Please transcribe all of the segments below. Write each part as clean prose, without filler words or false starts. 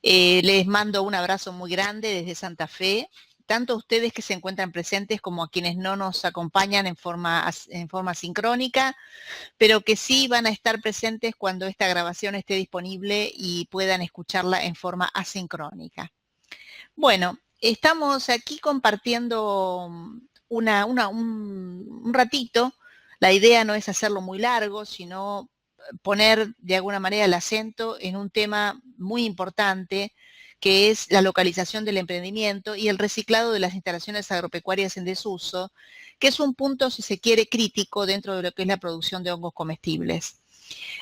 Les mando un abrazo muy grande desde Santa Fe, tanto a ustedes que se encuentran presentes como a quienes no nos acompañan en forma sincrónica, pero que sí van a estar presentes cuando esta grabación esté disponible y puedan escucharla en forma asincrónica. Bueno, estamos aquí compartiendo un ratito. La idea no es hacerlo muy largo, sino poner de alguna manera el acento en un tema muy importante, que es la localización del emprendimiento y el reciclado de las instalaciones agropecuarias en desuso, que es un punto, si se quiere, crítico dentro de lo que es la producción de hongos comestibles.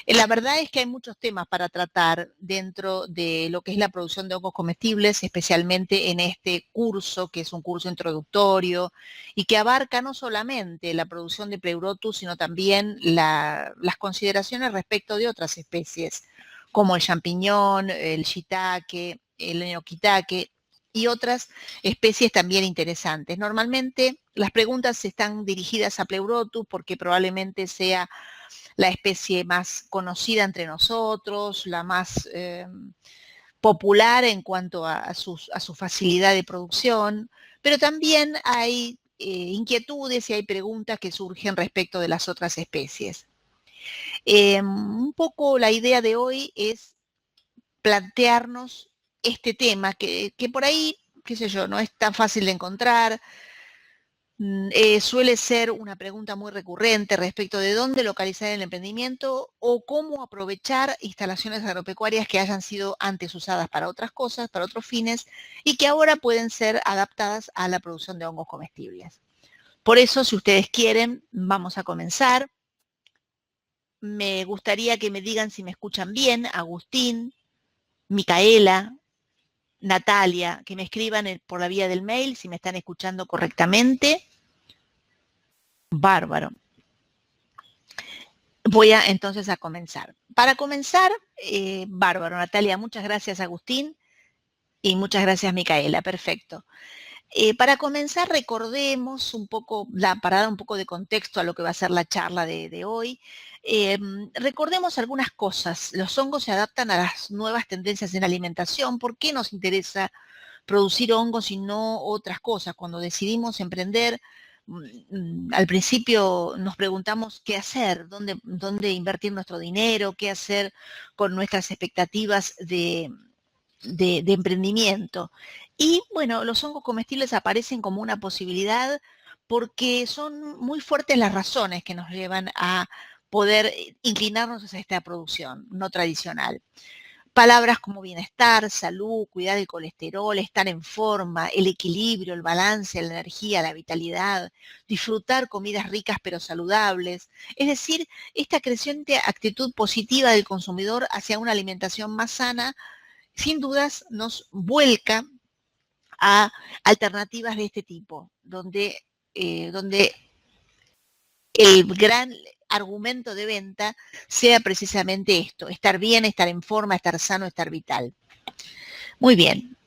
La verdad es que hay muchos temas para tratar dentro de lo que es la producción de hongos comestibles, especialmente en este curso, que es un curso introductorio y que abarca no solamente la producción de Pleurotus, sino también las consideraciones respecto de otras especies, como el champiñón, el shiitake, el enoquitake y otras especies también interesantes. Normalmente las preguntas están dirigidas a Pleurotus porque probablemente sea la especie más conocida entre nosotros, la más popular en cuanto a su facilidad de producción, pero también hay inquietudes y hay preguntas que surgen respecto de las otras especies. Un poco la idea de hoy es plantearnos este tema que por ahí, qué sé yo, no es tan fácil de encontrar. Suele ser una pregunta muy recurrente respecto de dónde localizar el emprendimiento o cómo aprovechar instalaciones agropecuarias que hayan sido antes usadas para otras cosas, para otros fines, y que ahora pueden ser adaptadas a la producción de hongos comestibles. Por eso, si ustedes quieren, vamos a comenzar. Me gustaría que me digan si me escuchan bien, Agustín, Micaela, Natalia, que me escriban por la vía del mail si me están escuchando correctamente. Bárbaro. Voy entonces a comenzar. Para comenzar, bárbaro, Natalia, muchas gracias, Agustín, y muchas gracias, Micaela, perfecto. Para comenzar, recordemos un poco, para dar un poco de contexto a lo que va a ser la charla de hoy, recordemos algunas cosas. Los hongos se adaptan a las nuevas tendencias en alimentación. ¿Por qué nos interesa producir hongos y no otras cosas? Cuando decidimos emprender, al principio nos preguntamos qué hacer, dónde invertir nuestro dinero, qué hacer con nuestras expectativas de emprendimiento. Y bueno, los hongos comestibles aparecen como una posibilidad porque son muy fuertes las razones que nos llevan a poder inclinarnos hacia esta producción no tradicional. Palabras como bienestar, salud, cuidar del colesterol, estar en forma, el equilibrio, el balance, la energía, la vitalidad, disfrutar comidas ricas pero saludables. Es decir, esta creciente actitud positiva del consumidor hacia una alimentación más sana, sin dudas nos vuelca a alternativas de este tipo, donde el gran argumento de venta sea precisamente esto, estar bien, estar en forma, estar sano, estar vital. Muy bien.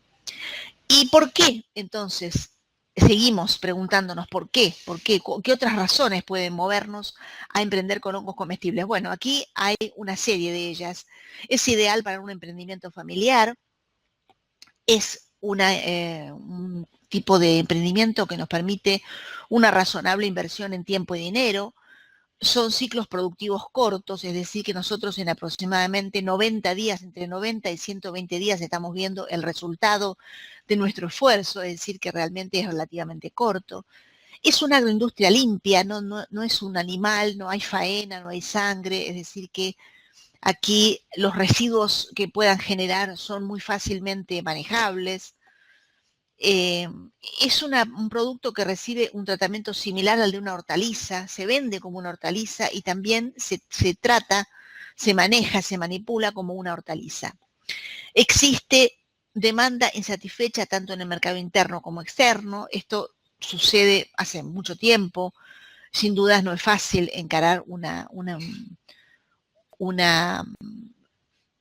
¿Y por qué entonces? Seguimos preguntándonos por qué, qué otras razones pueden movernos a emprender con hongos comestibles. Bueno, aquí hay una serie de ellas. Es ideal para un emprendimiento familiar, es un tipo de emprendimiento que nos permite una razonable inversión en tiempo y dinero. Son ciclos productivos cortos, es decir, que nosotros en aproximadamente 90 días, entre 90 y 120 días, estamos viendo el resultado de nuestro esfuerzo, es decir, que realmente es relativamente corto. Es una agroindustria limpia, no es un animal, no hay faena, no hay sangre, es decir, que aquí los residuos que puedan generar son muy fácilmente manejables. Es un producto que recibe un tratamiento similar al de una hortaliza, se vende como una hortaliza y también se trata, se maneja, se manipula como una hortaliza. Existe demanda insatisfecha tanto en el mercado interno como externo. Esto sucede hace mucho tiempo. Sin dudas no es fácil encarar una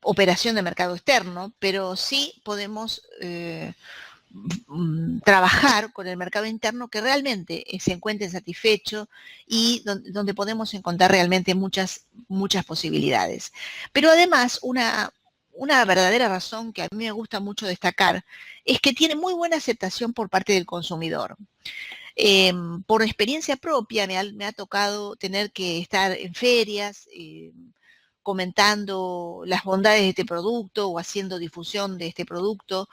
operación de mercado externo, pero sí podemos trabajar con el mercado interno que realmente se encuentre satisfecho y donde podemos encontrar realmente muchas posibilidades. Pero además una verdadera razón que a mí me gusta mucho destacar es que tiene muy buena aceptación por parte del consumidor. Por experiencia propia me ha tocado tener que estar en ferias comentando las bondades de este producto o haciendo difusión de este producto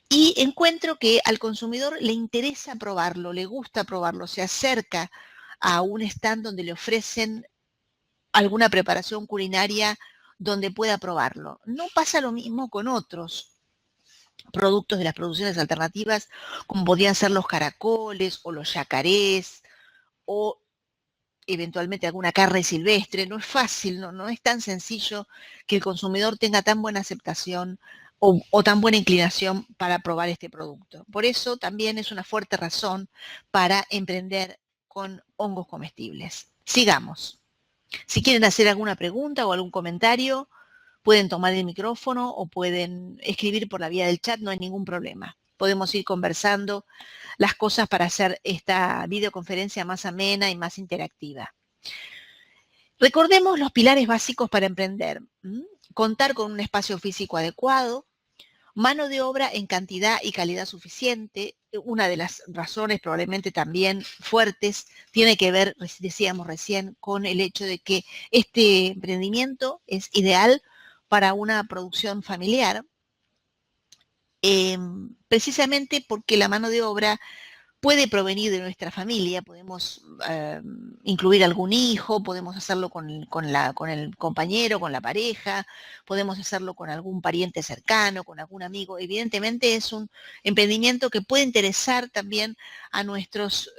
y encuentro que al consumidor le interesa probarlo, le gusta probarlo, se acerca a un stand donde le ofrecen alguna preparación culinaria donde pueda probarlo. No pasa lo mismo con otros productos de las producciones alternativas, como podían ser los caracoles o los yacarés o eventualmente alguna carne silvestre. No es fácil, no es tan sencillo que el consumidor tenga tan buena aceptación o tan buena inclinación para probar este producto. Por eso también es una fuerte razón para emprender con hongos comestibles. Sigamos. Si quieren hacer alguna pregunta o algún comentario, pueden tomar el micrófono o pueden escribir por la vía del chat, no hay ningún problema. Podemos ir conversando las cosas para hacer esta videoconferencia más amena y más interactiva. Recordemos los pilares básicos para emprender. Contar con un espacio físico adecuado, mano de obra en cantidad y calidad suficiente. Una de las razones probablemente también fuertes tiene que ver, decíamos recién, con el hecho de que este emprendimiento es ideal para una producción familiar, precisamente porque la mano de obra puede provenir de nuestra familia, podemos incluir algún hijo, podemos hacerlo con el compañero, con la pareja, podemos hacerlo con algún pariente cercano, con algún amigo. Evidentemente es un emprendimiento que puede interesar también a nuestros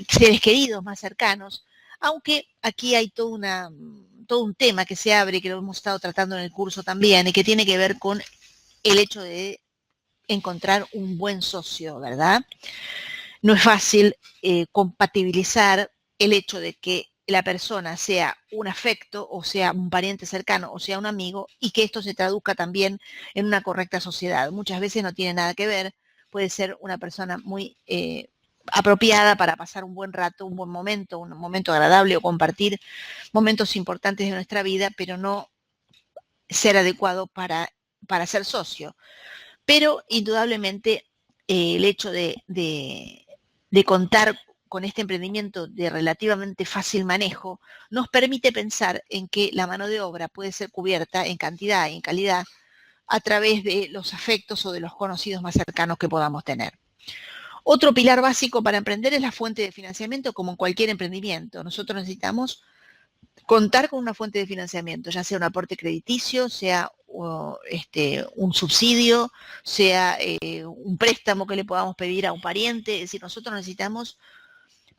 seres queridos más cercanos, aunque aquí hay todo un tema que se abre, que lo hemos estado tratando en el curso también, y que tiene que ver con el hecho de encontrar un buen socio, ¿verdad? No es fácil compatibilizar el hecho de que la persona sea un afecto, o sea un pariente cercano, o sea un amigo, y que esto se traduzca también en una correcta sociedad. Muchas veces no tiene nada que ver, puede ser una persona muy apropiada para pasar un buen rato, un momento agradable o compartir momentos importantes de nuestra vida, pero no ser adecuado para ser socio. Pero indudablemente el hecho de contar con este emprendimiento de relativamente fácil manejo nos permite pensar en que la mano de obra puede ser cubierta en cantidad y en calidad a través de los afectos o de los conocidos más cercanos que podamos tener. Otro pilar básico para emprender es la fuente de financiamiento, como en cualquier emprendimiento. Nosotros necesitamos contar con una fuente de financiamiento, ya sea un aporte crediticio, sea un subsidio, sea un préstamo que le podamos pedir a un pariente. Es decir, nosotros necesitamos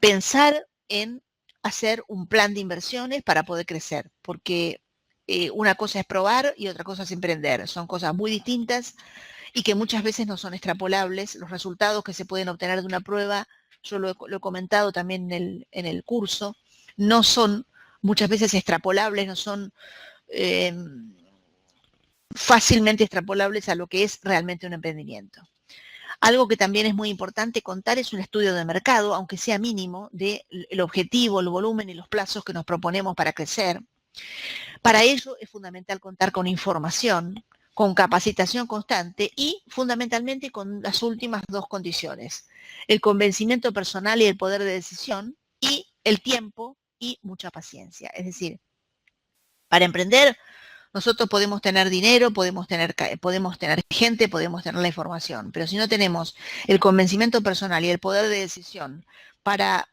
pensar en hacer un plan de inversiones para poder crecer, porque una cosa es probar y otra cosa es emprender. Son cosas muy distintas y que muchas veces no son extrapolables. Los resultados que se pueden obtener de una prueba, yo lo he comentado también en el curso, no son muchas veces extrapolables, no son fácilmente extrapolables a lo que es realmente un emprendimiento. Algo que también es muy importante contar es un estudio de mercado, aunque sea mínimo, del objetivo, el volumen y los plazos que nos proponemos para crecer. Para ello es fundamental contar con información, con capacitación constante y fundamentalmente con las últimas dos condiciones: el convencimiento personal y el poder de decisión, y el tiempo y mucha paciencia. Es decir, para emprender nosotros podemos tener dinero, podemos tener gente, podemos tener la información, pero si no tenemos el convencimiento personal y el poder de decisión para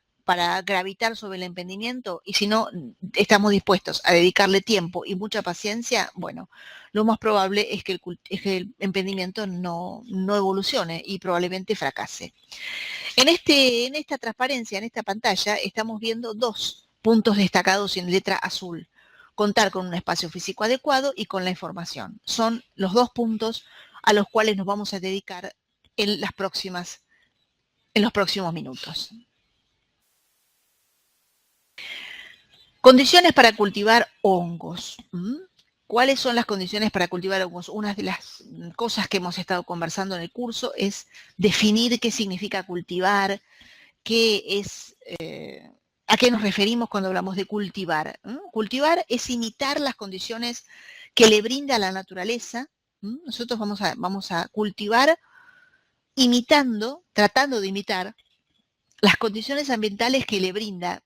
gravitar sobre el emprendimiento, y si no estamos dispuestos a dedicarle tiempo y mucha paciencia, bueno, lo más probable es que el emprendimiento no evolucione y probablemente fracase. En esta transparencia, en esta pantalla, estamos viendo dos puntos destacados en letra azul: contar con un espacio físico adecuado y con la información. Son los dos puntos a los cuales nos vamos a dedicar en los próximos minutos. Condiciones para cultivar hongos. ¿Cuáles son las condiciones para cultivar hongos? Una de las cosas que hemos estado conversando en el curso es definir qué significa cultivar, qué es ¿A qué nos referimos cuando hablamos de cultivar? Cultivar es imitar las condiciones que le brinda la naturaleza. Nosotros vamos a cultivar imitando, tratando de imitar las condiciones ambientales que le brinda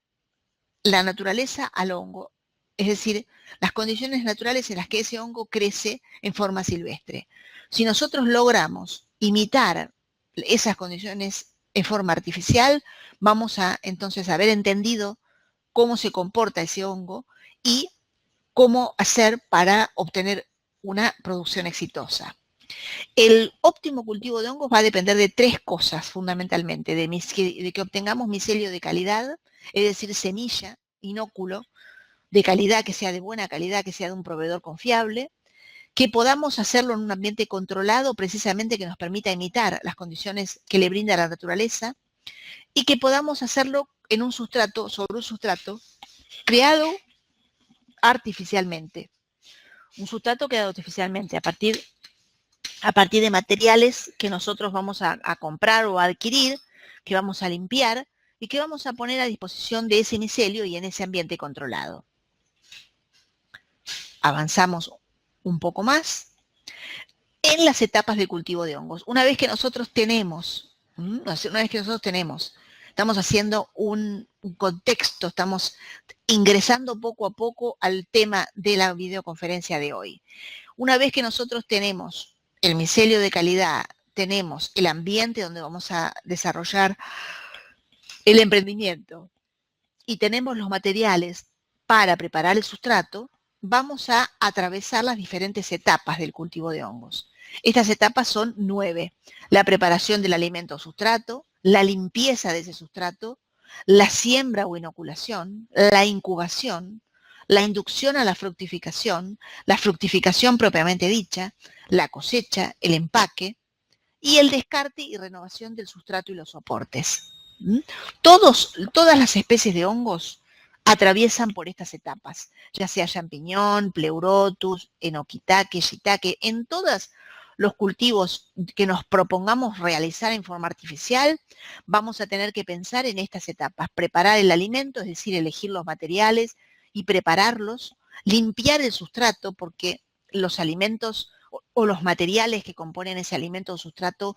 la naturaleza al hongo, es decir, las condiciones naturales en las que ese hongo crece en forma silvestre. Si nosotros logramos imitar esas condiciones en forma artificial, vamos a entonces haber entendido cómo se comporta ese hongo y cómo hacer para obtener una producción exitosa. El óptimo cultivo de hongos va a depender de tres cosas fundamentalmente, de que obtengamos micelio de calidad, es decir, semilla, inóculo, de calidad, que sea de buena calidad, que sea de un proveedor confiable, que podamos hacerlo en un ambiente controlado, precisamente que nos permita imitar las condiciones que le brinda la naturaleza, y que podamos hacerlo en un sustrato, sobre un sustrato creado artificialmente. Un sustrato creado artificialmente a partir de materiales que nosotros vamos a comprar o a adquirir, que vamos a limpiar y que vamos a poner a disposición de ese micelio y en ese ambiente controlado. Avanzamos un poco más en las etapas de cultivo de hongos. Una vez que nosotros tenemos, estamos haciendo un contexto, estamos ingresando poco a poco al tema de la videoconferencia de hoy. Una vez que nosotros tenemos el micelio de calidad, tenemos el ambiente donde vamos a desarrollar el emprendimiento y tenemos los materiales para preparar el sustrato, vamos a atravesar las diferentes etapas del cultivo de hongos. Estas etapas son 9. La preparación del alimento o sustrato, la limpieza de ese sustrato, la siembra o inoculación, la incubación, la inducción a la fructificación propiamente dicha, la cosecha, el empaque y el descarte y renovación del sustrato y los soportes. Todas las especies de hongos atraviesan por estas etapas, ya sea champiñón, pleurotus, enoquitaque, shiitake, en todos los cultivos que nos propongamos realizar en forma artificial, vamos a tener que pensar en estas etapas, preparar el alimento, es decir, elegir los materiales y prepararlos, limpiar el sustrato, porque los alimentos o los materiales que componen ese alimento o sustrato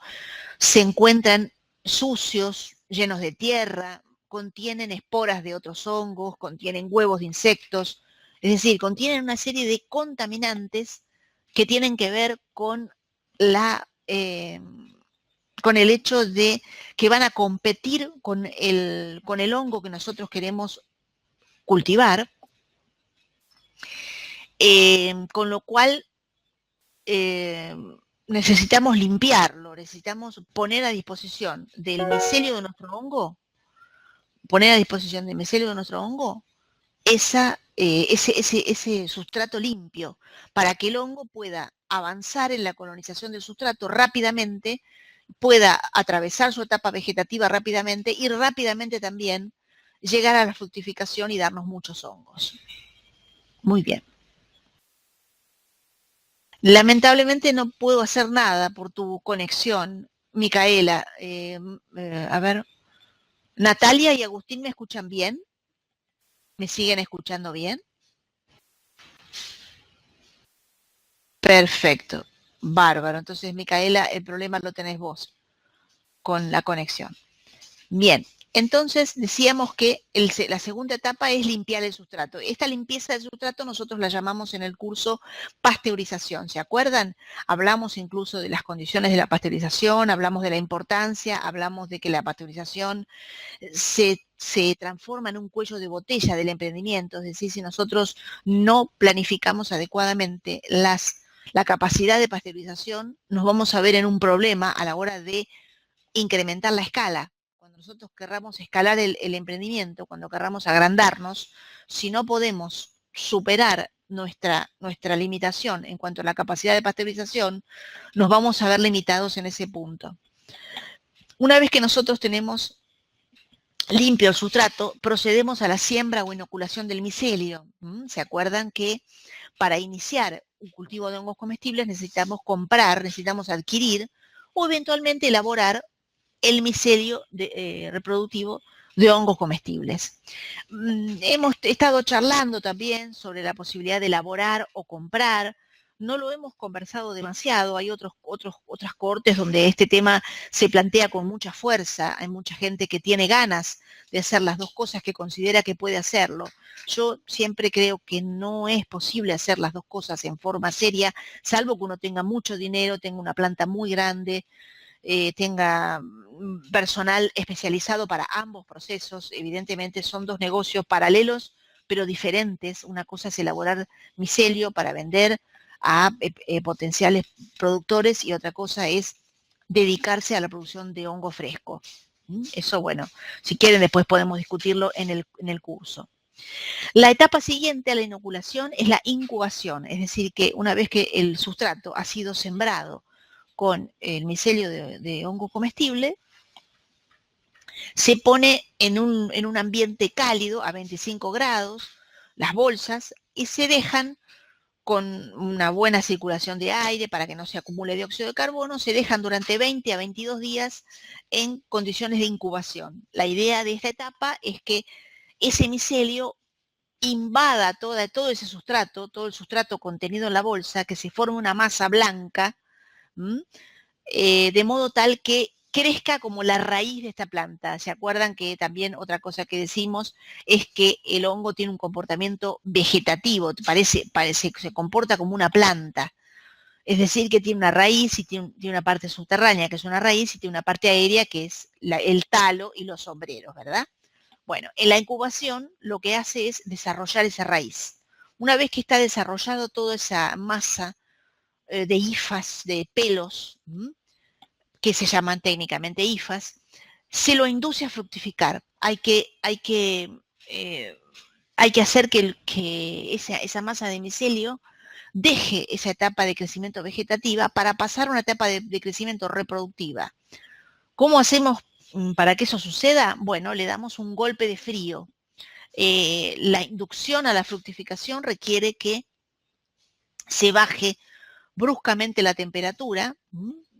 se encuentran sucios, llenos de tierra, contienen esporas de otros hongos, contienen huevos de insectos, es decir, contienen una serie de contaminantes que tienen que ver con con el hecho de que van a competir con el hongo que nosotros queremos cultivar, con lo cual necesitamos limpiarlo, necesitamos poner a disposición del micelio de nuestro hongo, ese sustrato limpio, para que el hongo pueda avanzar en la colonización del sustrato rápidamente, pueda atravesar su etapa vegetativa rápidamente y rápidamente también llegar a la fructificación y darnos muchos hongos. Muy bien. Lamentablemente no puedo hacer nada por tu conexión, Micaela. A ver, Natalia y Agustín, ¿me escuchan bien? ¿Me siguen escuchando bien? Perfecto, bárbaro. Entonces, Micaela, el problema lo tenés vos con la conexión. Bien, entonces decíamos que la segunda etapa es limpiar el sustrato. Esta limpieza del sustrato nosotros la llamamos en el curso pasteurización, ¿se acuerdan? Hablamos incluso de las condiciones de la pasteurización, hablamos de la importancia, hablamos de que la pasteurización se transforma en un cuello de botella del emprendimiento, es decir, si nosotros no planificamos adecuadamente la capacidad de pasteurización, nos vamos a ver en un problema a la hora de incrementar la escala. Cuando nosotros querramos escalar el emprendimiento, cuando querramos agrandarnos, si no podemos superar nuestra limitación en cuanto a la capacidad de pasteurización, nos vamos a ver limitados en ese punto. Una vez que nosotros tenemos limpio el sustrato, procedemos a la siembra o inoculación del micelio. ¿Se acuerdan que para iniciar un cultivo de hongos comestibles necesitamos comprar, necesitamos adquirir o eventualmente elaborar el micelio reproductivo de hongos comestibles. Hemos estado charlando también sobre la posibilidad de elaborar o comprar. No lo hemos conversado demasiado, hay otras cohortes donde este tema se plantea con mucha fuerza, hay mucha gente que tiene ganas de hacer las dos cosas, que considera que puede hacerlo. Yo siempre creo que no es posible hacer las dos cosas en forma seria, salvo que uno tenga mucho dinero, tenga una planta muy grande, tenga personal especializado para ambos procesos. Evidentemente son dos negocios paralelos, pero diferentes. Una cosa es elaborar micelio para vender a potenciales productores y otra cosa es dedicarse a la producción de hongo fresco. Eso, bueno, si quieren después podemos discutirlo en el curso. La etapa siguiente a la inoculación es la incubación, es decir, que una vez que el sustrato ha sido sembrado con el micelio de hongo comestible, se pone en un ambiente cálido a 25 grados, las bolsas, y se dejan con una buena circulación de aire para que no se acumule dióxido de carbono, se dejan durante 20 a 22 días en condiciones de incubación. La idea de esta etapa es que ese micelio invada todo ese sustrato, todo el sustrato contenido en la bolsa, que se forme una masa blanca, de modo tal que crezca como la raíz de esta planta. ¿Se acuerdan que también otra cosa que decimos es que el hongo tiene un comportamiento vegetativo, parece que se comporta como una planta? Es decir, que tiene una raíz y tiene una parte subterránea, que es una raíz, y tiene una parte aérea, que es el talo y los sombreros, ¿verdad? Bueno, en la incubación lo que hace es desarrollar esa raíz. Una vez que está desarrollado toda esa masa de hifas, de pelos, que se llaman técnicamente hifas, se lo induce a fructificar. Hay que hacer que esa masa de micelio deje esa etapa de crecimiento vegetativa para pasar a una etapa de crecimiento reproductiva. ¿Cómo hacemos para que eso suceda? Bueno, le damos un golpe de frío. La inducción a la fructificación requiere que se baje bruscamente la temperatura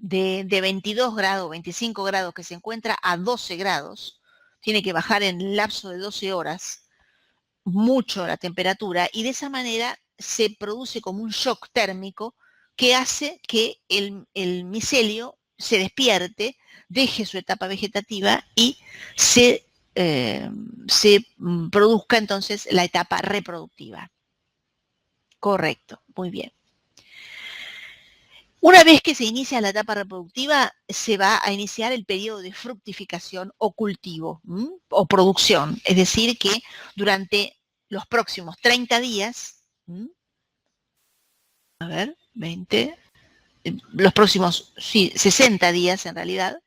de 22 grados, 25 grados que se encuentra a 12 grados. Tiene que bajar en el lapso de 12 horas mucho la temperatura, y de esa manera se produce como un shock térmico que hace que el micelio se despierte, deje su etapa vegetativa y se produzca entonces la etapa reproductiva. Correcto, muy bien. Una vez que se inicia la etapa reproductiva, se va a iniciar el periodo de fructificación o cultivo, o producción. Es decir, que durante los próximos 30 días, a ver, 20, los próximos, sí, 60 días en realidad,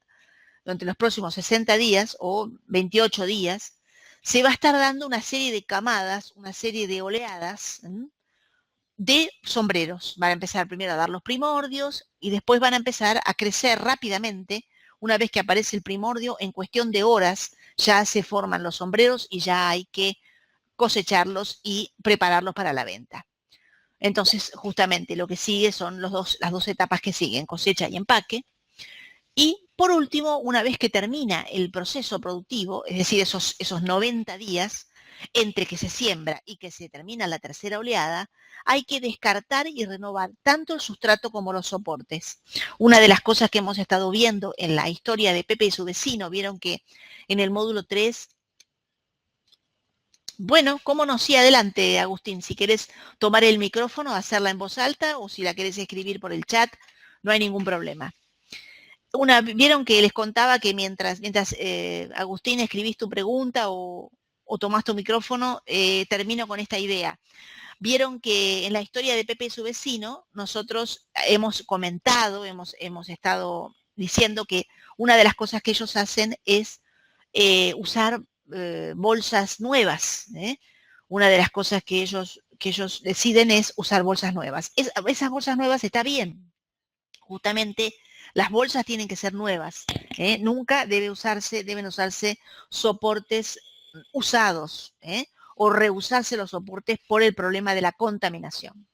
durante los próximos 60 días o 28 días, se va a estar dando una serie de camadas, una serie de oleadas de sombreros. Van a empezar primero a dar los primordios y después van a empezar a crecer rápidamente. Una vez que aparece el primordio, en cuestión de horas ya se forman los sombreros y ya hay que cosecharlos y prepararlos para la venta. Entonces, justamente lo que sigue son las dos etapas que siguen, cosecha y empaque. Y por último, una vez que termina el proceso productivo, es decir, esos 90 días entre que se siembra y que se termina la tercera oleada, hay que descartar y renovar tanto el sustrato como los soportes. Una de las cosas que hemos estado viendo en la historia de Pepe y su vecino, vieron que en el módulo 3, bueno, cómo no, sí, adelante, Agustín, si querés tomar el micrófono, hacerla en voz alta, o si la querés escribir por el chat, no hay ningún problema. Vieron que les contaba que mientras Agustín, escribís tu pregunta o tomás tu micrófono, termino con esta idea. Vieron que en la historia de Pepe y su vecino, nosotros hemos comentado, hemos estado diciendo que una de las cosas que ellos hacen es usar bolsas nuevas. Una de las cosas que ellos deciden es usar bolsas nuevas. Esas bolsas nuevas está bien. Justamente las bolsas tienen que ser nuevas. Nunca deben usarse soportes usados, o reusarse los soportes por el problema de la contaminación.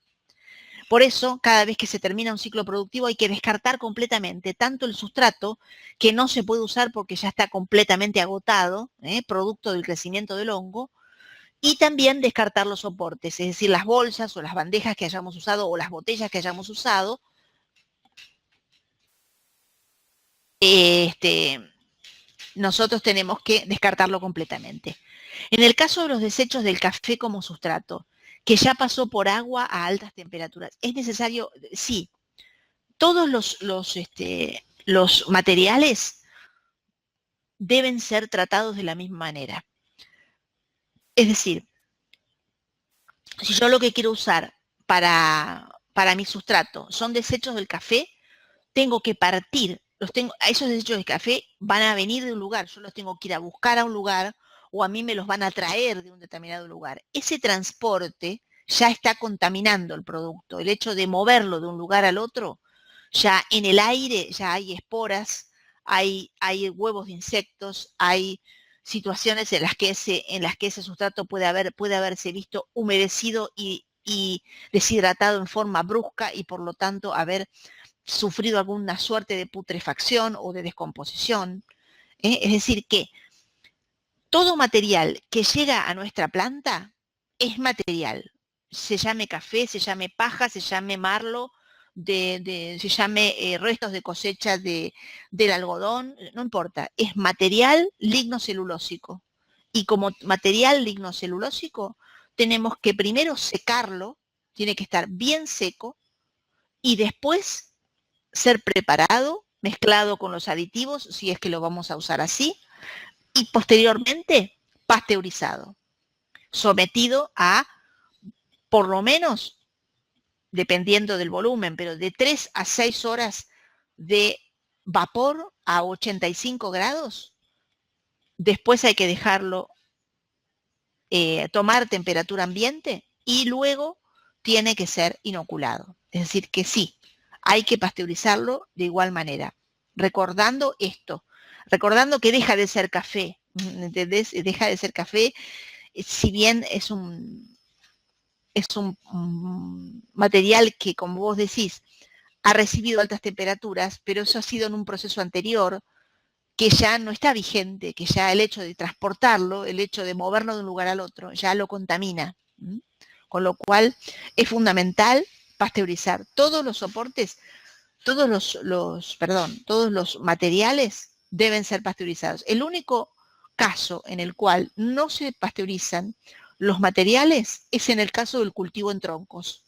Por eso, cada vez que se termina un ciclo productivo hay que descartar completamente tanto el sustrato, que no se puede usar porque ya está completamente agotado, producto del crecimiento del hongo, y también descartar los soportes, es decir, las bolsas o las bandejas que hayamos usado o las botellas que hayamos usado. Nosotros tenemos que descartarlo completamente. En el caso de los desechos del café como sustrato, que ya pasó por agua a altas temperaturas, es necesario, sí, todos los materiales deben ser tratados de la misma manera. Es decir, si yo lo que quiero usar para mi sustrato son desechos del café, tengo que partir, esos desechos de café van a venir de un lugar, yo los tengo que ir a buscar a un lugar o a mí me los van a traer de un determinado lugar. Ese transporte ya está contaminando el producto. El hecho de moverlo de un lugar al otro, ya en el aire ya hay esporas, hay huevos de insectos, hay situaciones en las que ese sustrato puede haberse visto humedecido y deshidratado en forma brusca y por lo tanto haber sufrido alguna suerte de putrefacción o de descomposición. Es decir, que todo material que llega a nuestra planta es material. Se llame café, se llame paja, se llame marlo, se llame restos de cosecha del algodón, no importa. Es material lignocelulósico. Y como material lignocelulósico, tenemos que primero secarlo, tiene que estar bien seco, y después ser preparado, mezclado con los aditivos, si es que lo vamos a usar así, y posteriormente pasteurizado, sometido a, por lo menos, dependiendo del volumen, pero de 3 a 6 horas de vapor a 85 grados. Después hay que dejarlo tomar temperatura ambiente y luego tiene que ser inoculado. Es decir, que sí, hay que pasteurizarlo de igual manera. Recordando esto, recordando que deja de ser café, ¿entendés? Deja de ser café, si bien es un material que, como vos decís, ha recibido altas temperaturas, pero eso ha sido en un proceso anterior, que ya no está vigente, que ya el hecho de transportarlo, el hecho de moverlo de un lugar al otro, ya lo contamina. Con lo cual es fundamental pasteurizar todos los soportes, todos los materiales deben ser pasteurizados. El único caso en el cual no se pasteurizan los materiales es en el caso del cultivo en troncos.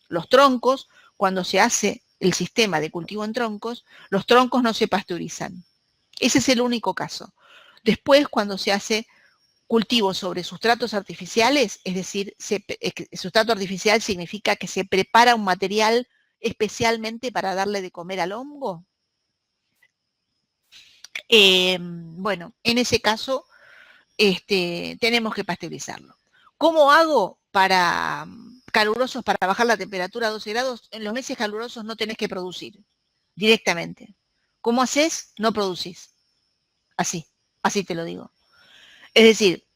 Los troncos, cuando se hace el sistema de cultivo en troncos, los troncos no se pasteurizan. Ese es el único caso. Después, cuando se hace cultivo sobre sustratos artificiales, es decir, sustrato artificial significa que se prepara un material especialmente para darle de comer al hongo. Bueno, en ese caso tenemos que pasteurizarlo. ¿Cómo hago para calurosos, para bajar la temperatura a 12 grados? En los meses calurosos no tenés que producir directamente. ¿Cómo haces? No producís. Así te lo digo. Es decir,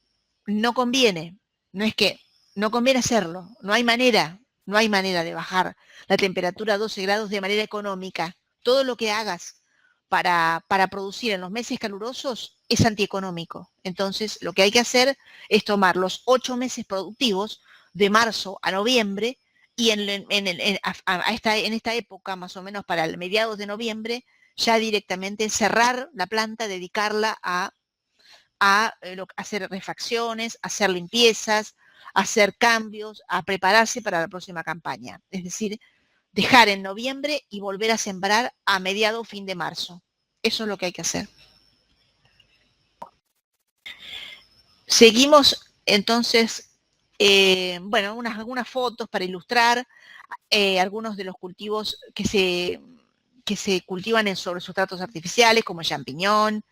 no conviene, no conviene hacerlo, no hay manera de bajar la temperatura a 12 grados de manera económica. Todo lo que hagas para producir en los meses calurosos es antieconómico. Entonces, lo que hay que hacer es tomar los 8 meses productivos de marzo a noviembre y en esta época, más o menos para el mediados de noviembre, ya directamente cerrar la planta, dedicarla a hacer refacciones, hacer limpiezas, hacer cambios, a prepararse para la próxima campaña. Es decir, dejar en noviembre y volver a sembrar a mediado fin de marzo. Eso es lo que hay que hacer. Seguimos entonces, bueno, algunas fotos para ilustrar algunos de los cultivos que se cultivan sobre sustratos artificiales, como el champiñón,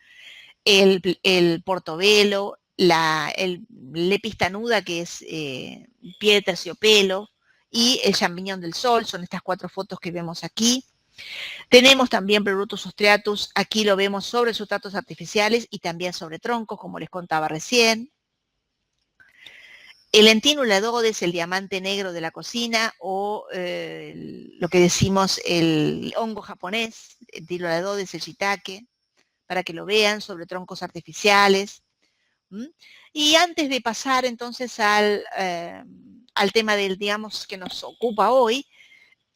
el portobelo, el lepistanuda, que es pie de terciopelo, y el champiñón del sol, son estas 4 fotos que vemos aquí. Tenemos también Pleurotus striatus, aquí lo vemos sobre sustratos artificiales y también sobre troncos, como les contaba recién. El Lentinula Rhodes, el diamante negro de la cocina, o lo que decimos el hongo japonés, el Lentinula Rhodes, el shiitake, para que lo vean, sobre troncos artificiales. ¿Mm? Y antes de pasar entonces al tema del, digamos, que nos ocupa hoy,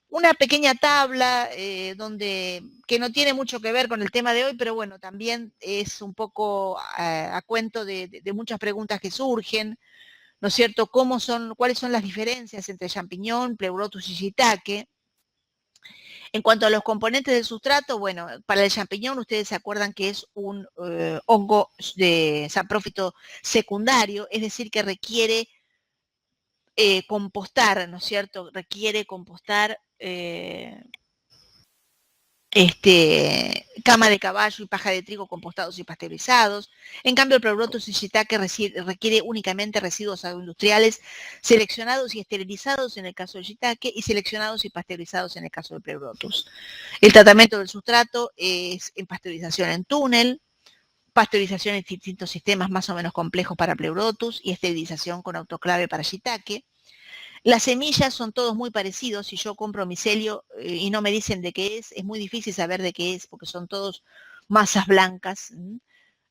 una pequeña tabla que no tiene mucho que ver con el tema de hoy, pero bueno, también es un poco a cuento de muchas preguntas que surgen, ¿no es cierto? ¿Cuáles son las diferencias entre champiñón, pleurotus y shiitake? En cuanto a los componentes del sustrato, bueno, para el champiñón ustedes se acuerdan que es un hongo de saprófito secundario, es decir, que requiere compostar, ¿no es cierto? Requiere compostar cama de caballo y paja de trigo compostados y pasteurizados. En cambio, el pleurotus y shiitake requiere únicamente residuos agroindustriales seleccionados y esterilizados en el caso del shiitake y seleccionados y pasteurizados en el caso del pleurotus. El tratamiento del sustrato es en pasteurización en túnel, pasteurización en distintos sistemas más o menos complejos para pleurotus y esterilización con autoclave para shiitake. Las semillas son todos muy parecidos. Si yo compro micelio y no me dicen de qué es muy difícil saber de qué es, porque son todos masas blancas,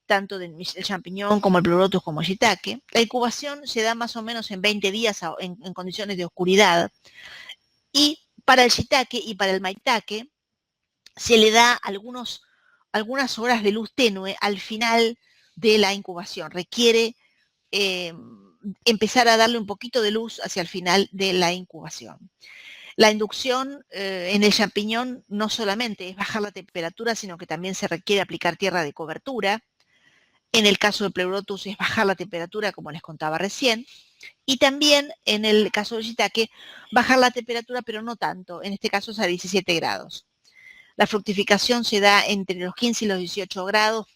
tanto del champiñón como el pleurotus como el shiitake. La incubación se da más o menos en 20 días en condiciones de oscuridad. Y para el shiitake y para el maitake se le da algunas horas de luz tenue al final de la incubación. Requiere empezar a darle un poquito de luz hacia el final de la incubación. La inducción en el champiñón no solamente es bajar la temperatura, sino que también se requiere aplicar tierra de cobertura. En el caso del pleurotus es bajar la temperatura, como les contaba recién. Y también en el caso del shiitake, bajar la temperatura, pero no tanto. En este caso es a 17 grados. La fructificación se da entre los 15 y los 18 grados.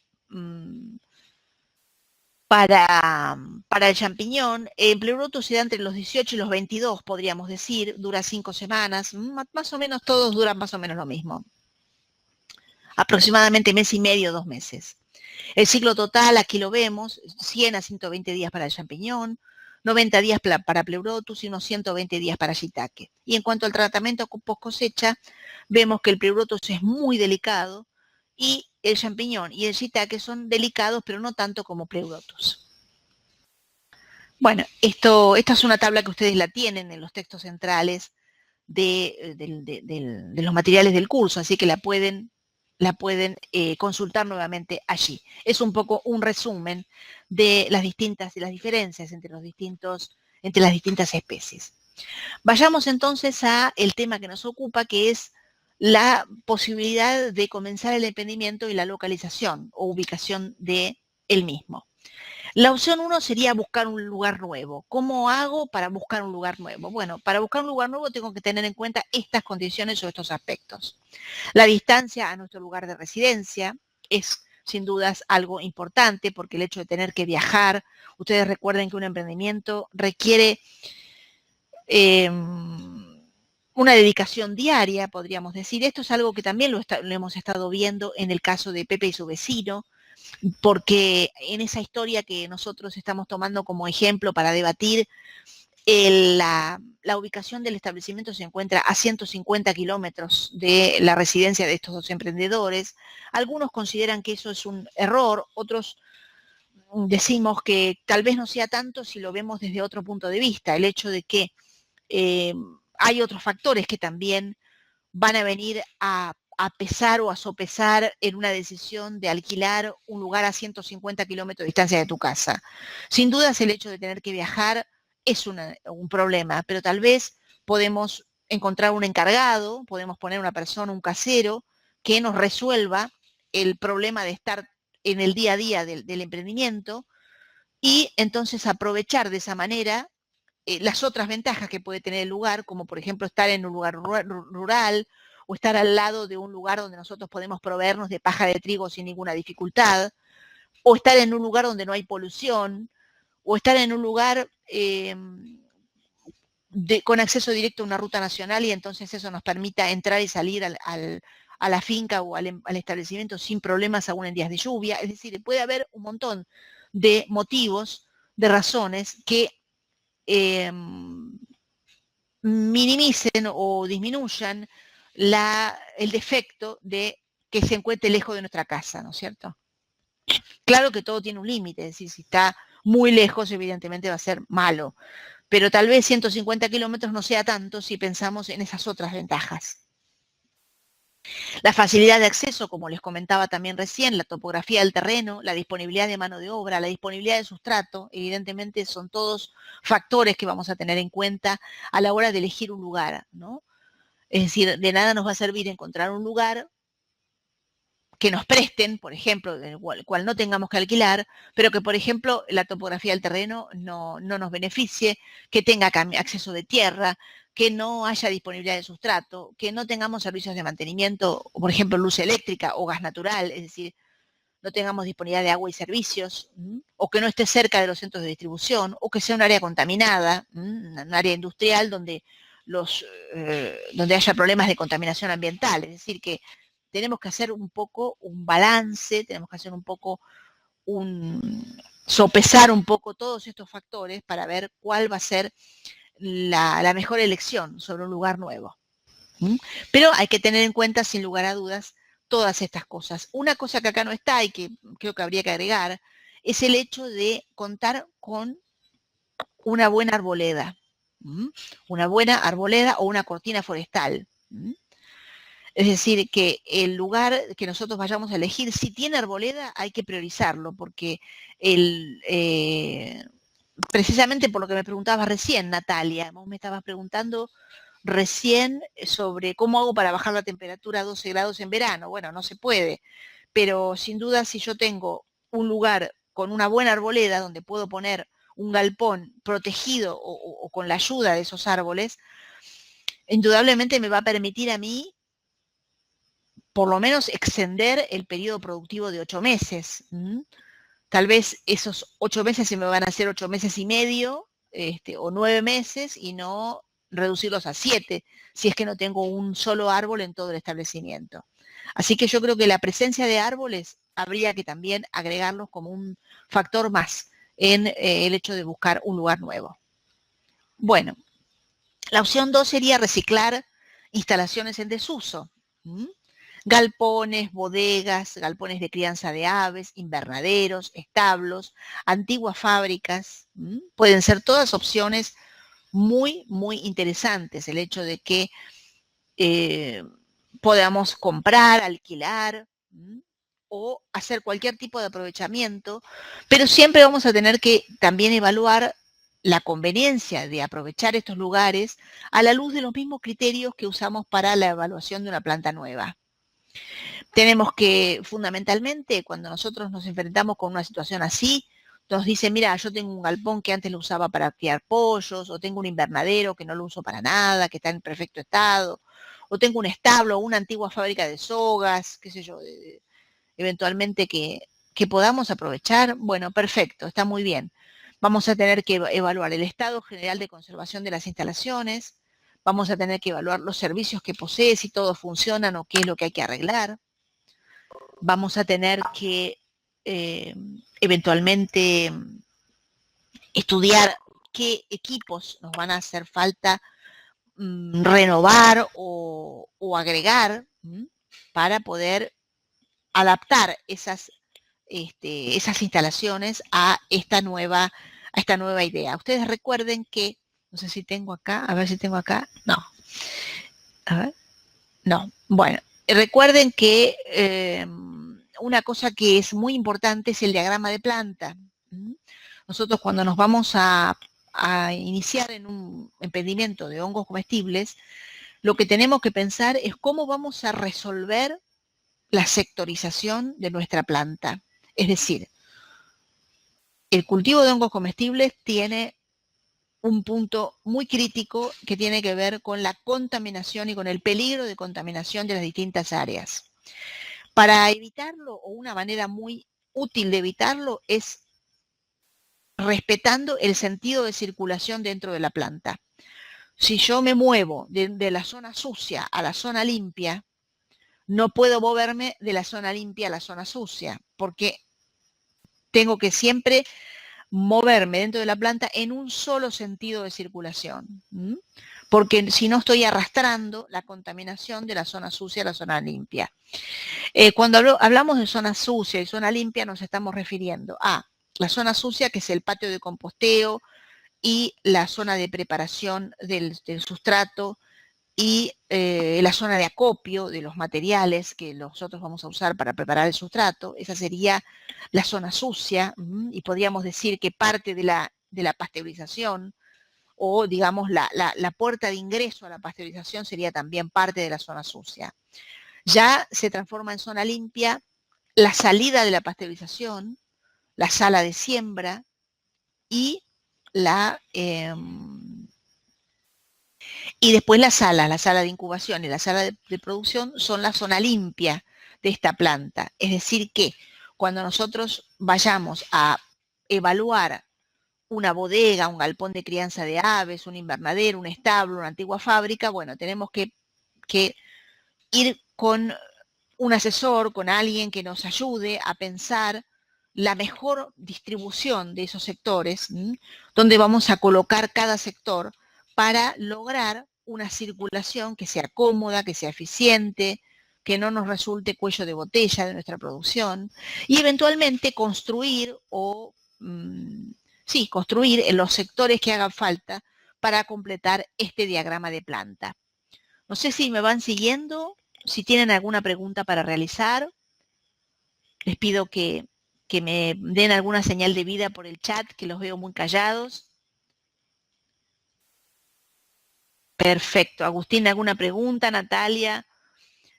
Para el champiñón, el pleurotus se da entre los 18 y los 22, podríamos decir, dura 5 semanas, más o menos todos duran más o menos lo mismo, aproximadamente mes y medio, 2 meses. El ciclo total, aquí lo vemos, 100 a 120 días para el champiñón, 90 días para pleurotus y unos 120 días para shiitake. Y en cuanto al tratamiento post cosecha, vemos que el pleurotus es muy delicado y el champiñón y el shiitake son delicados, pero no tanto como pleurotus. Bueno, esta es una tabla que ustedes la tienen en los textos centrales de los materiales del curso, así que la pueden consultar nuevamente allí. Es un poco un resumen de las diferencias entre las distintas especies. Vayamos entonces al tema que nos ocupa, que es la posibilidad de comenzar el emprendimiento y la localización o ubicación de el mismo. La opción 1 sería buscar un lugar nuevo. ¿Cómo hago para buscar un lugar nuevo? Bueno, para buscar un lugar nuevo tengo que tener en cuenta estas condiciones o estos aspectos. La distancia a nuestro lugar de residencia es sin dudas algo importante porque el hecho de tener que viajar, ustedes recuerden que un emprendimiento requiere una dedicación diaria, podríamos decir. Esto es algo que también lo hemos estado viendo en el caso de Pepe y su vecino, porque en esa historia que nosotros estamos tomando como ejemplo para debatir, la ubicación del establecimiento se encuentra a 150 kilómetros de la residencia de estos dos emprendedores. Algunos consideran que eso es un error, otros decimos que tal vez no sea tanto si lo vemos desde otro punto de vista, el hecho de que hay otros factores que también van a venir a pesar o a sopesar en una decisión de alquilar un lugar a 150 kilómetros de distancia de tu casa. Sin dudas el hecho de tener que viajar es un problema, pero tal vez podemos encontrar un encargado, podemos poner una persona, un casero, que nos resuelva el problema de estar en el día a día del emprendimiento y entonces aprovechar de esa manera las otras ventajas que puede tener el lugar, como por ejemplo estar en un lugar rural o estar al lado de un lugar donde nosotros podemos proveernos de paja de trigo sin ninguna dificultad, o estar en un lugar donde no hay polución, o estar en un lugar con acceso directo a una ruta nacional y entonces eso nos permita entrar y salir a la finca o al establecimiento sin problemas aún en días de lluvia. Es decir, puede haber un montón de motivos, de razones que minimicen o disminuyan el defecto de que se encuentre lejos de nuestra casa, ¿no es cierto? Claro que todo tiene un límite, es decir, si está muy lejos, evidentemente va a ser malo, pero tal vez 150 kilómetros no sea tanto si pensamos en esas otras ventajas. La facilidad de acceso, como les comentaba también recién, la topografía del terreno, la disponibilidad de mano de obra, la disponibilidad de sustrato, evidentemente son todos factores que vamos a tener en cuenta a la hora de elegir un lugar, ¿no? Es decir, de nada nos va a servir encontrar un lugar que nos presten, por ejemplo, del cual no tengamos que alquilar, pero que, por ejemplo, la topografía del terreno no nos beneficie, que tenga acceso de tierra, que no haya disponibilidad de sustrato, que no tengamos servicios de mantenimiento, por ejemplo, luz eléctrica o gas natural, es decir, no tengamos disponibilidad de agua y servicios, o que no esté cerca de los centros de distribución, o que sea un área contaminada, un área industrial donde donde haya problemas de contaminación ambiental, es decir, que tenemos que hacer un poco un balance, tenemos que hacer un poco sopesar un poco todos estos factores para ver cuál va a ser la mejor elección sobre un lugar nuevo. Pero hay que tener en cuenta, sin lugar a dudas, todas estas cosas. Una cosa que acá no está y que creo que habría que agregar es el hecho de contar con una buena arboleda. Una buena arboleda o una cortina forestal. Es decir, que el lugar que nosotros vayamos a elegir, si tiene arboleda, hay que priorizarlo, porque precisamente por lo que me preguntabas recién, Natalia, vos me estabas preguntando recién sobre cómo hago para bajar la temperatura a 12 grados en verano. Bueno, no se puede, pero sin duda si yo tengo un lugar con una buena arboleda donde puedo poner un galpón protegido o con la ayuda de esos árboles, indudablemente me va a permitir a mí por lo menos extender el periodo productivo de 8 meses. Tal vez esos 8 meses se me van a hacer 8 meses y medio, o 9 meses, y no reducirlos a 7, si es que no tengo un solo árbol en todo el establecimiento. Así que yo creo que la presencia de árboles habría que también agregarlos como un factor más en el hecho de buscar un lugar nuevo. Bueno, la opción 2 sería reciclar instalaciones en desuso. Galpones, bodegas, galpones de crianza de aves, invernaderos, establos, antiguas fábricas. Pueden ser todas opciones muy, muy interesantes. El hecho de que podamos comprar, alquilar o hacer cualquier tipo de aprovechamiento, pero siempre vamos a tener que también evaluar la conveniencia de aprovechar estos lugares a la luz de los mismos criterios que usamos para la evaluación de una planta nueva. Tenemos que, fundamentalmente, cuando nosotros nos enfrentamos con una situación así, nos dicen, mira, yo tengo un galpón que antes lo usaba para criar pollos, o tengo un invernadero que no lo uso para nada, que está en perfecto estado, o tengo un establo o una antigua fábrica de sogas, qué sé yo, eventualmente que podamos aprovechar. Bueno, perfecto, está muy bien. Vamos a tener que evaluar el estado general de conservación de las instalaciones, vamos a tener que evaluar los servicios que posee, si todos funcionan o qué es lo que hay que arreglar. Vamos a tener que eventualmente estudiar qué equipos nos van a hacer falta renovar o agregar para poder adaptar esas instalaciones a esta nueva idea. Ustedes recuerden que, no sé si tengo acá, a ver si tengo acá, no. A ver, no, bueno, recuerden que una cosa que es muy importante es el diagrama de planta. Nosotros cuando nos vamos a iniciar en un emprendimiento de hongos comestibles, lo que tenemos que pensar es cómo vamos a resolver la sectorización de nuestra planta. Es decir, el cultivo de hongos comestibles tiene un punto muy crítico que tiene que ver con la contaminación y con el peligro de contaminación de las distintas áreas. Para evitarlo, o una manera muy útil de evitarlo, es respetando el sentido de circulación dentro de la planta. Si yo me muevo de la zona sucia a la zona limpia, no puedo moverme de la zona limpia a la zona sucia, porque tengo que siempre moverme dentro de la planta en un solo sentido de circulación, porque si no estoy arrastrando la contaminación de la zona sucia a la zona limpia. Cuando hablamos de zona sucia y zona limpia nos estamos refiriendo a la zona sucia, que es el patio de composteo y la zona de preparación del sustrato, y la zona de acopio de los materiales que nosotros vamos a usar para preparar el sustrato. Esa sería la zona sucia, y podríamos decir que parte de la pasteurización, o digamos la puerta de ingreso a la pasteurización sería también parte de la zona sucia. Ya se transforma en zona limpia la salida de la pasteurización, la sala de siembra y y después la sala de incubación y la sala de producción son la zona limpia de esta planta. Es decir que cuando nosotros vayamos a evaluar una bodega, un galpón de crianza de aves, un invernadero, un establo, una antigua fábrica, bueno, tenemos que ir con un asesor, con alguien que nos ayude a pensar la mejor distribución de esos sectores, donde vamos a colocar cada sector para lograr una circulación que sea cómoda, que sea eficiente, que no nos resulte cuello de botella de nuestra producción, y eventualmente construir construir en los sectores que hagan falta para completar este diagrama de planta. No sé si me van siguiendo, si tienen alguna pregunta para realizar. Les pido que me den alguna señal de vida por el chat, que los veo muy callados. Perfecto. Agustín, ¿alguna pregunta? Natalia,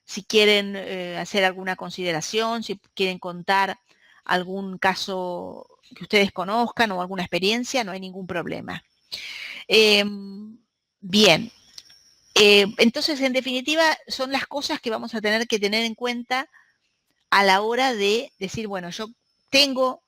si quieren hacer alguna consideración, si quieren contar algún caso que ustedes conozcan o alguna experiencia, no hay ningún problema. Bien. Entonces, en definitiva, son las cosas que vamos a tener que tener en cuenta a la hora de decir, bueno, yo tengo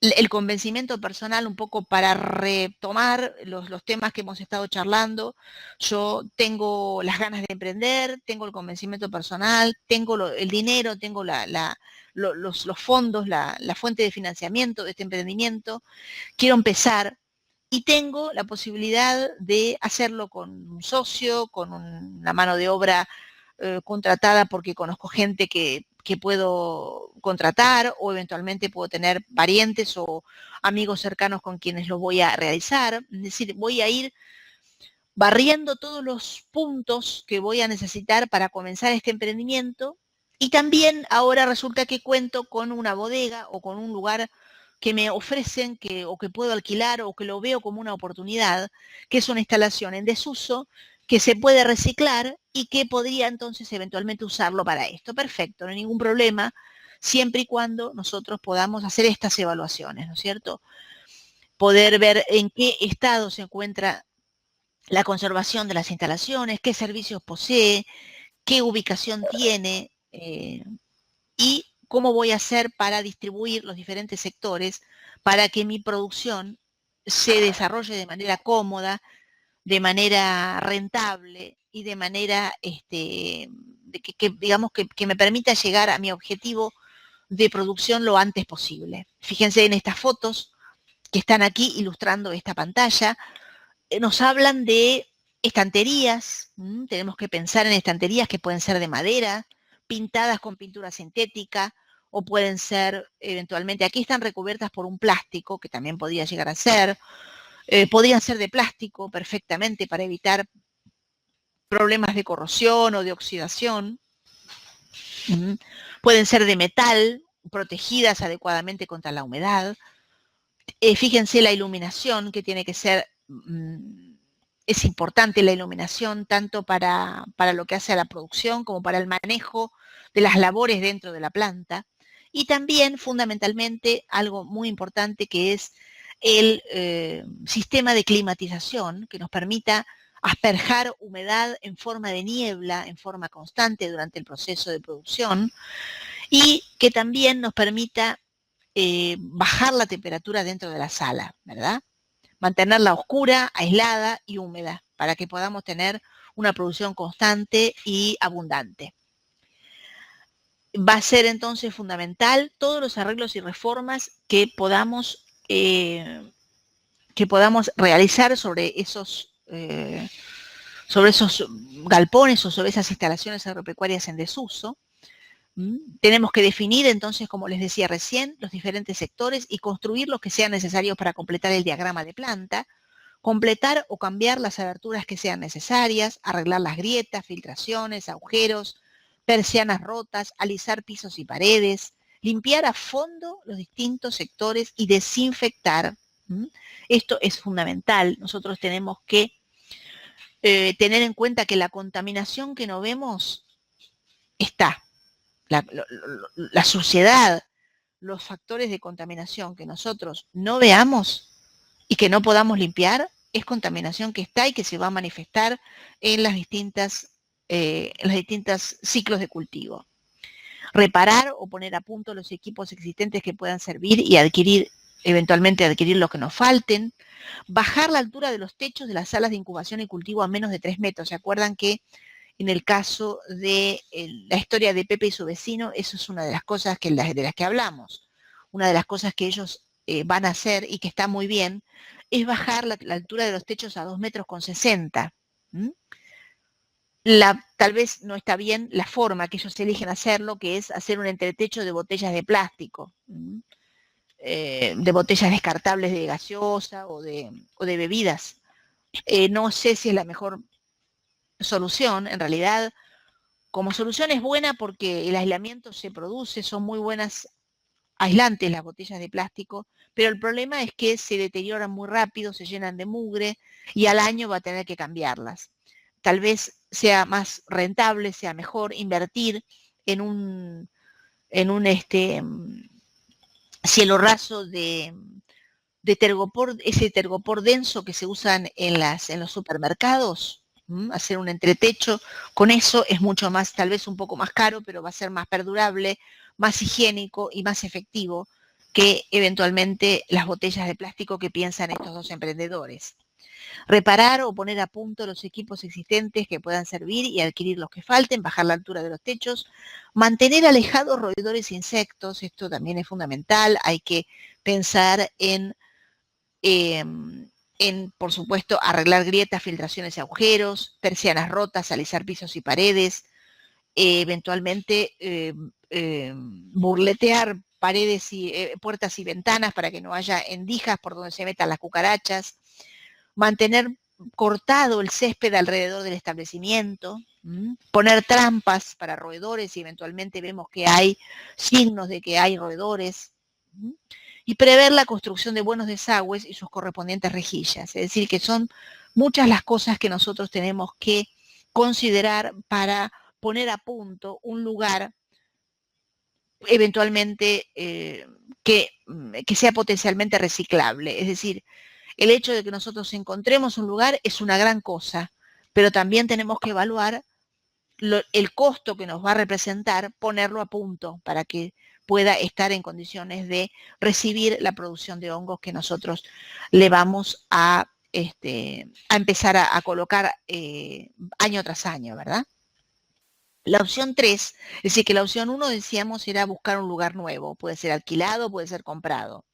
el convencimiento personal un poco para retomar los temas que hemos estado charlando. Yo tengo las ganas de emprender, tengo el convencimiento personal, tengo el dinero, tengo los fondos, la fuente de financiamiento de este emprendimiento, quiero empezar y tengo la posibilidad de hacerlo con un socio, con una mano de obra contratada porque conozco gente que puedo contratar, o eventualmente puedo tener parientes o amigos cercanos con quienes lo voy a realizar. Es decir, voy a ir barriendo todos los puntos que voy a necesitar para comenzar este emprendimiento, y también ahora resulta que cuento con una bodega o con un lugar que me ofrecen o que puedo alquilar o que lo veo como una oportunidad, que es una instalación en desuso que se puede reciclar y que podría entonces eventualmente usarlo para esto. Perfecto, no hay ningún problema, siempre y cuando nosotros podamos hacer estas evaluaciones, ¿no es cierto? Poder ver en qué estado se encuentra la conservación de las instalaciones, qué servicios posee, qué ubicación tiene, y cómo voy a hacer para distribuir los diferentes sectores para que mi producción se desarrolle de manera cómoda, de manera rentable y de manera digamos que me permita llegar a mi objetivo de producción lo antes posible. Fíjense en estas fotos que están aquí ilustrando esta pantalla. Nos hablan de estanterías, tenemos que pensar en estanterías que pueden ser de madera, pintadas con pintura sintética, o pueden ser eventualmente, aquí están recubiertas por un plástico, que también podría llegar a ser, podrían ser de plástico perfectamente para evitar problemas de corrosión o de oxidación. Pueden ser de metal, protegidas adecuadamente contra la humedad. Fíjense la iluminación, que tiene que ser, es importante la iluminación tanto para lo que hace a la producción como para el manejo de las labores dentro de la planta. Y también, fundamentalmente, algo muy importante, que es el sistema de climatización, que nos permita asperjar humedad en forma de niebla, en forma constante durante el proceso de producción, y que también nos permita bajar la temperatura dentro de la sala, ¿verdad? Mantenerla oscura, aislada y húmeda, para que podamos tener una producción constante y abundante. Va a ser entonces fundamental todos los arreglos y reformas que podamos que podamos realizar sobre esos galpones o sobre esas instalaciones agropecuarias en desuso. Tenemos que definir entonces, como les decía recién, los diferentes sectores y construir los que sean necesarios para completar el diagrama de planta, completar o cambiar las aberturas que sean necesarias, arreglar las grietas, filtraciones, agujeros, persianas rotas, alisar pisos y paredes, limpiar a fondo los distintos sectores y desinfectar. Esto es fundamental. Nosotros tenemos que tener en cuenta que la contaminación que no vemos está. La suciedad, los factores de contaminación que nosotros no veamos y que no podamos limpiar, es contaminación que está y que se va a manifestar en las distintas ciclos de cultivo. Reparar o poner a punto los equipos existentes que puedan servir y eventualmente adquirir los que nos falten. Bajar la altura de los techos de las salas de incubación y cultivo a menos de 3 metros. ¿Se acuerdan que en el caso de la historia de Pepe y su vecino, eso es una de las cosas de las que hablamos? Una de las cosas que ellos van a hacer y que está muy bien, es bajar la altura de los techos a 2,60 metros. Tal vez no está bien la forma que ellos eligen hacerlo, que es hacer un entretecho de botellas de plástico, de botellas descartables de gaseosa o de bebidas. No sé si es la mejor solución. En realidad, como solución es buena porque el aislamiento se produce, son muy buenas aislantes las botellas de plástico, pero el problema es que se deterioran muy rápido, se llenan de mugre y al año va a tener que cambiarlas. Tal vez sea más rentable, sea mejor invertir en un cielo raso de tergopor, ese tergopor denso que se usan en los supermercados, hacer un entretecho, con eso es mucho más, tal vez un poco más caro, pero va a ser más perdurable, más higiénico y más efectivo que eventualmente las botellas de plástico que piensan estos dos emprendedores. Reparar o poner a punto los equipos existentes que puedan servir y adquirir los que falten, bajar la altura de los techos, mantener alejados roedores e insectos, esto también es fundamental, hay que pensar en por supuesto, arreglar grietas, filtraciones y agujeros, persianas rotas, alisar pisos y paredes, eventualmente burletear paredes y puertas y ventanas para que no haya endijas por donde se metan las cucarachas, mantener cortado el césped alrededor del establecimiento, poner trampas para roedores y eventualmente vemos que hay signos de que hay roedores, y prever la construcción de buenos desagües y sus correspondientes rejillas. Es decir, que son muchas las cosas que nosotros tenemos que considerar para poner a punto un lugar eventualmente que sea potencialmente reciclable. Es decir, el hecho de que nosotros encontremos un lugar es una gran cosa, pero también tenemos que evaluar el costo que nos va a representar ponerlo a punto para que pueda estar en condiciones de recibir la producción de hongos que nosotros le vamos a empezar a colocar año tras año, ¿verdad? La opción 3, es decir, que la opción 1 decíamos era buscar un lugar nuevo, puede ser alquilado, puede ser comprado.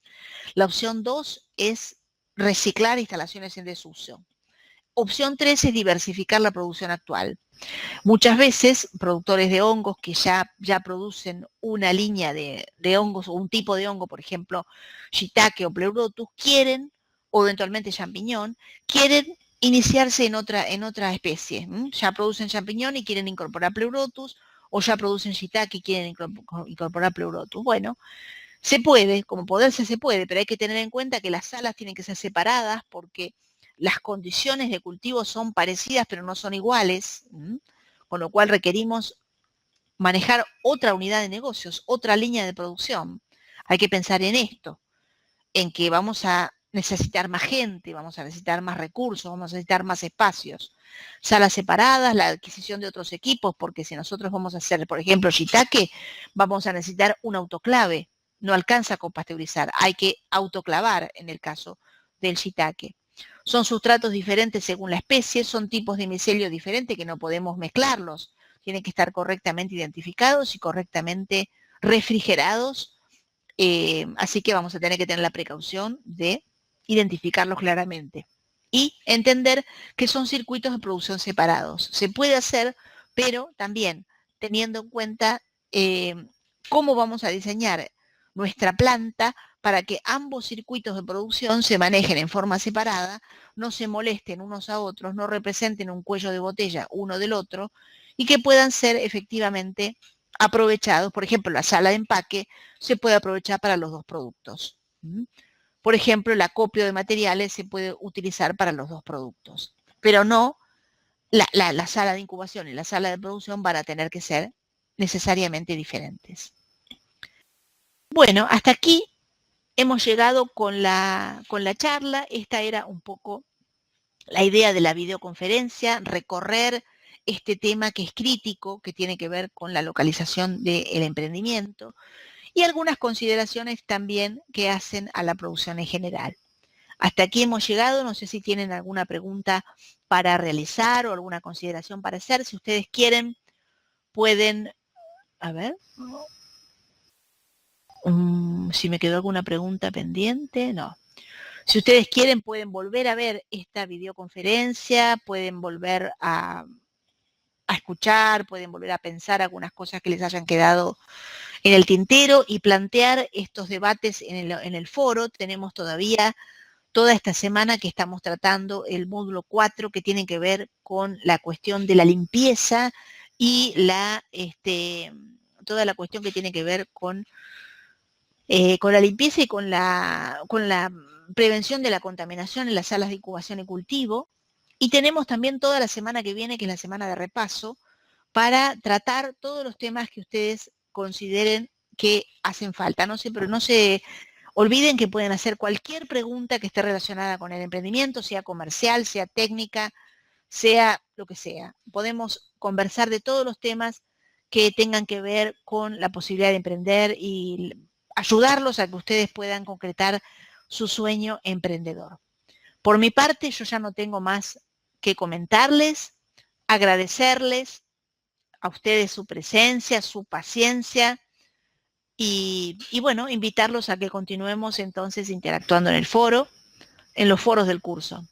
La opción 2 es reciclar instalaciones en desuso. Opción 3 es diversificar la producción actual. Muchas veces, productores de hongos que ya producen una línea de hongos o un tipo de hongo, por ejemplo, shiitake o pleurotus, quieren, o eventualmente champiñón, quieren iniciarse en otra especie. Ya producen champiñón y quieren incorporar pleurotus, o ya producen shiitake y quieren incorporar pleurotus. Bueno, se puede, como poderse se puede, pero hay que tener en cuenta que las salas tienen que ser separadas porque las condiciones de cultivo son parecidas pero no son iguales, con lo cual requerimos manejar otra unidad de negocios, otra línea de producción. Hay que pensar en esto, en que vamos a necesitar más gente, vamos a necesitar más recursos, vamos a necesitar más espacios. Salas separadas, la adquisición de otros equipos, porque si nosotros vamos a hacer, por ejemplo, shiitake, vamos a necesitar un autoclave. No alcanza con pasteurizar, hay que autoclavar en el caso del shiitake. Son sustratos diferentes según la especie, son tipos de micelio diferentes que no podemos mezclarlos. Tienen que estar correctamente identificados y correctamente refrigerados Así que vamos a tener que tener la precaución de identificarlos claramente y entender que son circuitos de producción separados. Se puede hacer, pero también teniendo en cuenta cómo vamos a diseñar nuestra planta para que ambos circuitos de producción se manejen en forma separada, no se molesten unos a otros, no representen un cuello de botella uno del otro y que puedan ser efectivamente aprovechados. Por ejemplo, la sala de empaque se puede aprovechar para los dos productos. Por ejemplo, el acopio de materiales se puede utilizar para los dos productos, pero no la sala de incubación y la sala de producción van a tener que ser necesariamente diferentes. Bueno, hasta aquí hemos llegado con la charla. Esta era un poco la idea de la videoconferencia, recorrer este tema que es crítico, que tiene que ver con la localización del emprendimiento y algunas consideraciones también que hacen a la producción en general. Hasta aquí hemos llegado, no sé si tienen alguna pregunta para realizar o alguna consideración para hacer. Si ustedes quieren, pueden, a ver, si me quedó alguna pregunta pendiente, no. Si ustedes quieren, pueden volver a ver esta videoconferencia, pueden volver a escuchar, pueden volver a pensar algunas cosas que les hayan quedado en el tintero y plantear estos debates en el foro. Tenemos todavía toda esta semana que estamos tratando el módulo 4 que tiene que ver con la cuestión de la limpieza y toda la cuestión que tiene que ver con la limpieza y con la prevención de la contaminación en las salas de incubación y cultivo. Y tenemos también toda la semana que viene, que es la semana de repaso, para tratar todos los temas que ustedes consideren que hacen falta. No sé, pero no se olviden que pueden hacer cualquier pregunta que esté relacionada con el emprendimiento, sea comercial, sea técnica, sea lo que sea. Podemos conversar de todos los temas que tengan que ver con la posibilidad de emprender y ayudarlos a que ustedes puedan concretar su sueño emprendedor. Por mi parte, yo ya no tengo más que comentarles, agradecerles a ustedes su presencia, su paciencia y bueno, invitarlos a que continuemos entonces interactuando en el foro, en los foros del curso.